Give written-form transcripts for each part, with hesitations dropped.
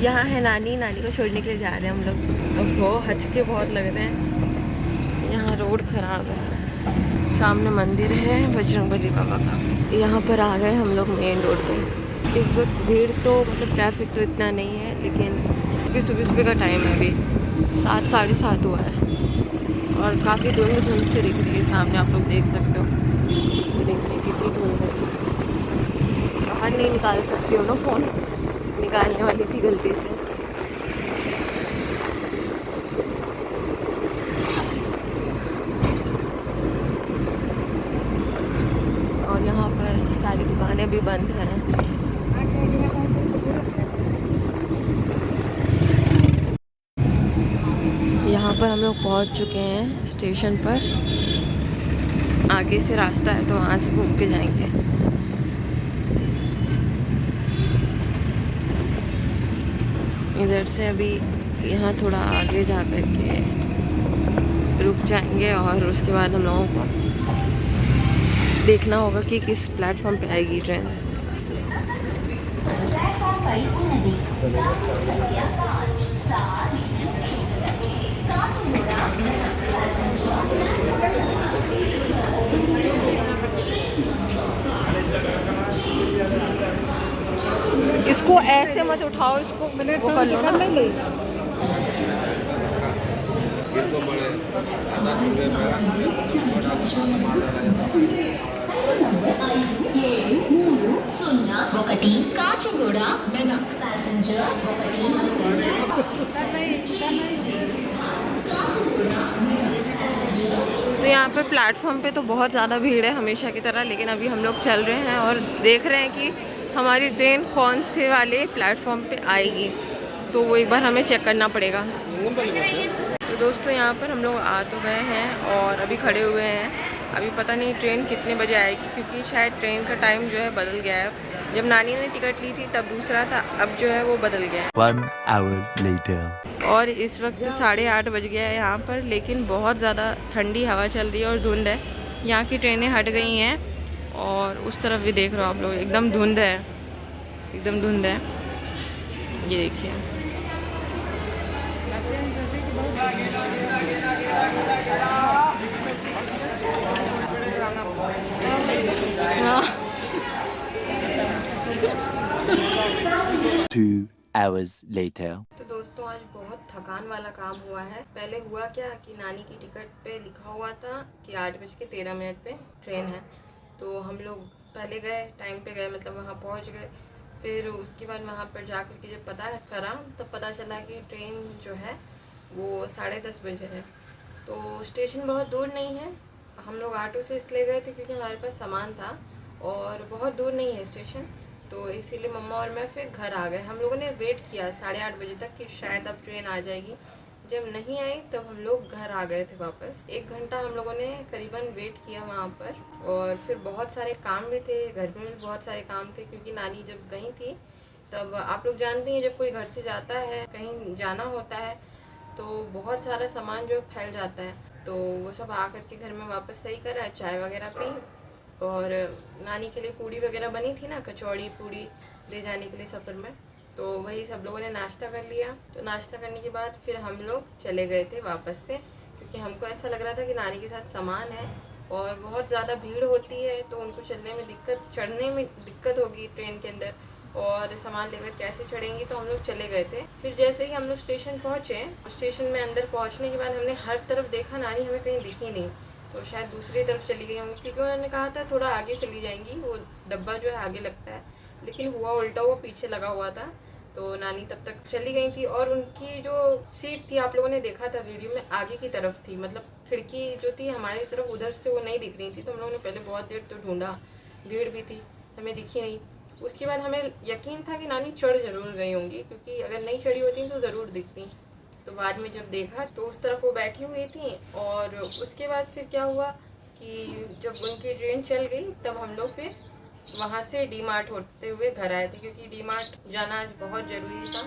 यहाँ है नानी, नानी को छोड़ने के लिए जा रहे हैं हम लोग। अब वो हचके बहुत लग रहे हैं। यहाँ रोड ख़राब है, सामने मंदिर है बजरंगबली बाबा का। यहाँ पर आ गए हम लोग मेन रोड पे। इस वक्त भीड़ तो मतलब ट्रैफिक तो इतना नहीं है, लेकिन क्योंकि सुबह सुबह का टाइम है, अभी 7 साढ़े 7 हुआ है और काफ़ी धुंध धुंध से दिख रही है। सामने आप लोग देख सकते हो, देखिए कितनी धुंध है। बाहर नहीं निकाल सकती हो ना, फ़ोन निकालने वाली थी गलती से। और यहाँ पर सारी दुकानें भी बंद हैं। यहाँ पर हम लोग पहुँच चुके हैं स्टेशन पर। आगे से रास्ता है तो वहाँ से घूम के जाएंगे। इधर से अभी यहाँ थोड़ा आगे जा कर के रुक जाएंगे और उसके बाद हम लोगों को देखना होगा कि किस प्लेटफॉर्म पे आएगी ट्रेन। इसको ऐसे मत उठाओ, इसको मैंने वो कर लो ना। సున్నా ఒకటి కాచిగూడ మెదక్ ప్యాసింజర్ ఒకటి तो यहाँ पे प्लेटफॉर्म पे तो बहुत ज़्यादा भीड़ है हमेशा की तरह, लेकिन अभी हम लोग चल रहे हैं और देख रहे हैं कि हमारी ट्रेन कौन से वाले प्लेटफॉर्म पे आएगी, तो वो एक बार हमें चेक करना पड़ेगा। तो दोस्तों यहाँ पर हम लोग आ तो गए हैं और अभी खड़े हुए हैं। अभी पता नहीं ट्रेन कितने बजे आएगी, क्योंकि शायद ट्रेन का टाइम जो है बदल गया है। जब नानी ने टिकट ली थी तब दूसरा था, अब जो है वो बदल गया है। 1 hour later. और इस वक्त 8:30 बज गया है यहाँ पर, लेकिन बहुत ज़्यादा ठंडी हवा चल रही है और धुंध है। यहाँ की ट्रेनें हट गई हैं और उस तरफ भी देख रहे हो आप लोग, एकदम धुंध है, एकदम धुंध है। ये देखिए, हाँ। 2 hours later. तो दोस्तों आज बहुत थकान वाला काम हुआ है। पहले हुआ क्या कि नानी की टिकट पे लिखा हुआ था कि 8:13 पे ट्रेन है, तो हम लोग पहले गए, टाइम पे गए, मतलब वहाँ पहुँच गए। फिर उसके बाद वहाँ पर जा कर के जब पता करा तब पता चला कि ट्रेन जो है वो 10:30 बजे है। तो स्टेशन बहुत दूर नहीं है, हम लोग ऑटो से इसलिए गए थे क्योंकि हमारे पास सामान था और बहुत दूर नहीं है स्टेशन, तो इसीलिए मम्मा और मैं फिर घर आ गए। हम लोगों ने वेट किया 8:30 बजे तक कि शायद अब ट्रेन आ जाएगी। जब नहीं आई तब हम लोग घर आ गए थे वापस। 1 घंटा हम लोगों ने करीबन वेट किया वहाँ पर, और फिर बहुत सारे काम भी थे, घर में भी बहुत सारे काम थे, क्योंकि नानी जब गई थी तब आप लोग जानती हैं जब कोई घर से जाता है, कहीं जाना होता है, तो बहुत सारा सामान जो फैल जाता है, तो वो सब आकर के घर में वापस सही करा, चाय वगैरह पी, और नानी के लिए पूड़ी वगैरह बनी थी ना, कचौड़ी पूड़ी ले जाने के लिए सफ़र में, तो वही सब लोगों ने नाश्ता कर लिया। तो नाश्ता करने के बाद फिर हम लोग चले गए थे वापस से, क्योंकि हमको ऐसा लग रहा था कि नानी के साथ सामान है और बहुत ज़्यादा भीड़ होती है तो उनको चलने में दिक्कत, चढ़ने में दिक्कत होगी ट्रेन के अंदर, और सामान लेकर कैसे चढ़ेंगी, तो हम लोग चले गए थे। फिर जैसे ही हम लोग स्टेशन पहुँचे, स्टेशन में अंदर पहुँचने के बाद हमने हर तरफ देखा, नानी हमें कहीं दिखी नहीं, तो शायद दूसरी तरफ चली गई होंगी, क्योंकि उन्होंने कहा था थोड़ा आगे चली जाएंगी, वो डब्बा जो है आगे लगता है, लेकिन हुआ उल्टा, वो पीछे लगा हुआ था। तो नानी तब तक चली गई थी और उनकी जो सीट थी आप लोगों ने देखा था वीडियो में, आगे की तरफ थी, मतलब खिड़की जो थी हमारी तरफ उधर से वो नहीं दिख रही थी। तो हम लोगों ने पहले बहुत देर तो ढूंढा, भीड़ भी थी, हमें दिखी नहीं। उसके बाद हमें यकीन था कि नानी चढ़ ज़रूर गई होंगी, क्योंकि अगर नहीं चढ़ी होती तो ज़रूर दिखती। तो बाद में जब देखा तो उस तरफ वो बैठी हुई थी, और उसके बाद फिर क्या हुआ कि जब उनकी ट्रेन चल गई तब हम लोग फिर वहाँ से डी मार्ट होते हुए घर आए थे, क्योंकि डी मार्ट जाना आज बहुत ज़रूरी था,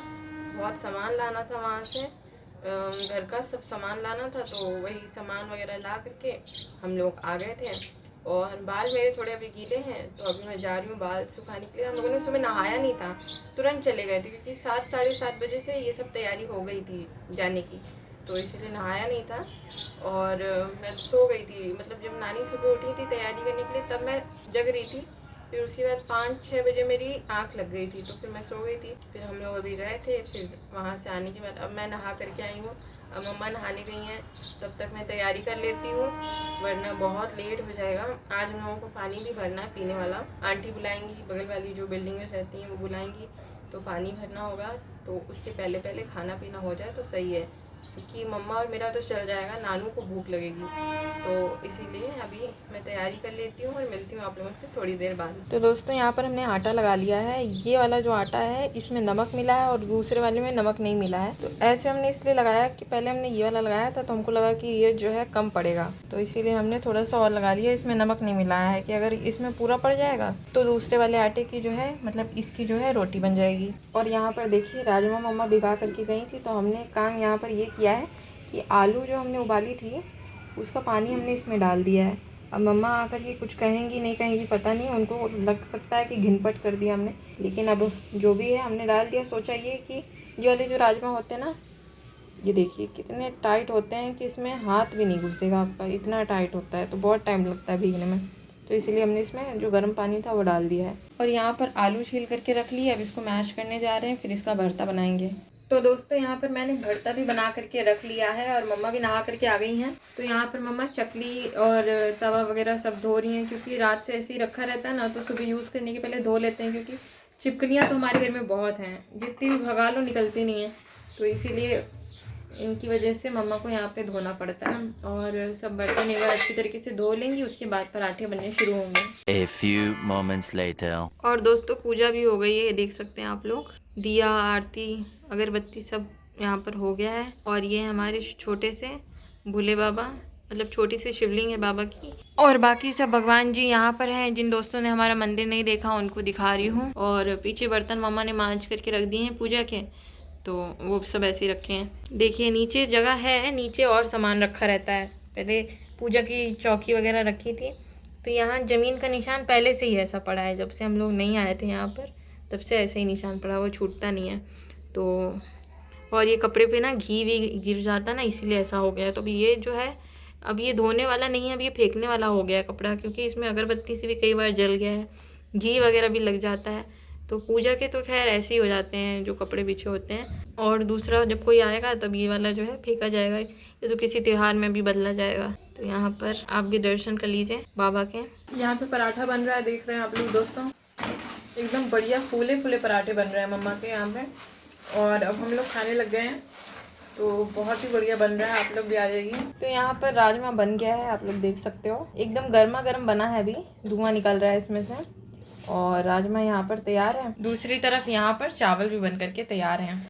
बहुत सामान लाना था वहाँ से, घर का सब सामान लाना था, तो वही सामान वगैरह ला करके हम लोग आ गए थे। और बाल मेरे थोड़े अभी गीले हैं, तो अभी मैं जा रही हूँ बाल सुखाने के लिए। हम लोगों ने सुबह नहाया नहीं था, तुरंत चले गए थे क्योंकि 7 साढ़े 7 बजे से ये सब तैयारी हो गई थी जाने की, तो इसीलिए नहाया नहीं था। और मैं सो गई थी, मतलब जब नानी सुबह उठी थी तैयारी करने के लिए तब मैं जग रही थी। फिर उसके बाद 5-6 बजे मेरी आँख लग गई थी, तो फिर मैं सो गई थी। फिर हम लोग अभी गए थे, फिर वहाँ से आने के बाद अब मैं नहा करके आई हूँ। अब मम्मा नहाने गई हैं, तब तक मैं तैयारी कर लेती हूँ वरना बहुत लेट हो जाएगा। आज हम लोगों को पानी भी भरना है पीने वाला। आंटी बुलाएंगी, बगल वाली जो बिल्डिंग में रहती हैं वो बुलाएंगी, तो पानी भरना होगा। तो उसके पहले पहले खाना पीना हो जाए तो सही है, क्योंकि मम्मा और मेरा तो चल जाएगा, नानू को भूख लगेगी। तो इसीलिए अभी मैं तैयारी कर लेती हूँ और मिलती हूँ आप लोगों से थोड़ी देर बाद। तो दोस्तों यहाँ पर हमने आटा लगा लिया है। ये वाला जो आटा है इसमें नमक मिला है और दूसरे वाले में नमक नहीं मिला है। तो ऐसे हमने इसलिए लगाया कि पहले हमने ये वाला लगाया था तो हमको लगा कि ये जो है कम पड़ेगा, तो इसीलिए हमने थोड़ा सा और लगा लिया। इसमें नमक नहीं मिलाया है कि अगर इसमें पूरा पड़ जाएगा तो दूसरे वाले आटे की जो है मतलब इसकी जो है रोटी बन जाएगी। और यहाँ पर देखिए राजमा मम्मा भिगा करके गई थी, तो हमने काम यहाँ पर ये किया है कि आलू जो हमने उबाली थी उसका पानी हमने इसमें डाल दिया है। अब मम्मा आकर के कुछ कहेंगी नहीं कहेंगी पता नहीं, उनको लग सकता है कि घिनपट कर दिया हमने, लेकिन अब जो भी है हमने डाल दिया। सोचा ये कि ये वाले जो राजमा होते हैं ना, ये देखिए कितने टाइट होते हैं कि इसमें हाथ भी नहीं घुसेगा आपका, इतना टाइट होता है, तो बहुत टाइम लगता है भीगने में। तो इसीलिए हमने इसमें जो गर्म पानी था वो डाल दिया है। और यहाँ पर आलू छील करके रख लिए, अब इसको मैश करने जा रहे हैं, फिर इसका भरता बनाएंगे। तो दोस्तों यहाँ पर मैंने भरता भी बना करके रख लिया है और मम्मा भी नहा करके आ गई हैं। तो यहाँ पर मम्मा चकली और तवा वगैरह सब धो रही हैं, क्योंकि रात से ऐसे ही रखा रहता है ना, तो सुबह यूज़ करने के पहले धो लेते हैं, क्योंकि छिपकलियाँ तो हमारे घर में बहुत हैं, जितनी भी भगा लो निकलती नहीं हैं। तो इसीलिए इनकी वजह से मम्मा को यहाँ पे धोना पड़ता है। और सब बर्तन एक बार अच्छी तरीके से धो लेंगी, उसके बाद पराठे बनने शुरू होंगे। A few moments later. और दोस्तों पूजा भी हो गई है, ये देख सकते हैं आप लोग, दिया आरती अगरबत्ती सब यहाँ पर हो गया है। और ये हमारे छोटे से भोले बाबा, मतलब छोटी सी शिवलिंग है बाबा की, और बाकी सब भगवान जी यहाँ पर हैं। जिन दोस्तों ने हमारा मंदिर नहीं देखा उनको दिखा रही हूँ। और पीछे बर्तन मम्मा ने मांज करके रख दिए हैं पूजा के, तो वो सब ऐसे ही रखे हैं। देखिए नीचे जगह है, नीचे और सामान रखा रहता है। पहले पूजा की चौकी वगैरह रखी थी, तो यहाँ ज़मीन का निशान पहले से ही ऐसा पड़ा है, जब से हम लोग नहीं आए थे यहाँ पर तब से ऐसे ही निशान पड़ा, वो छूटता नहीं है। तो और ये कपड़े पे ना घी भी गिर जाता ना, इसीलिए ऐसा हो गया। तो अभी ये जो है अब ये धोने वाला नहीं है, अब ये फेंकने वाला हो गया है कपड़ा, क्योंकि इसमें अगरबत्ती से भी कई बार जल गया है, घी वगैरह भी लग जाता है। तो पूजा के तो खैर ऐसे ही हो जाते हैं जो कपड़े बिछे होते हैं। और दूसरा जब कोई आएगा तब ये वाला जो है फेंका जाएगा, ये तो किसी त्यौहार में भी बदला जाएगा। तो यहाँ पर आप भी दर्शन कर लीजिए बाबा के। यहाँ पे पराठा बन रहा है, देख रहे हैं आप लोग दोस्तों, एकदम बढ़िया फूले फूले पराठे बन रहे हैं मम्मा के यहाँ पे। और अब हम लोग खाने लग गए हैं, तो बहुत ही बढ़िया बन रहा है, आप लोग भी आ जाइए। तो यहाँ पर राजमा बन गया है, आप लोग देख सकते हो, एकदम गर्मा गर्म बना है, अभी धुआं निकल रहा है इसमें से। और राजमा यहाँ पर तैयार है, दूसरी तरफ यहाँ पर चावल भी बन करके तैयार हैं।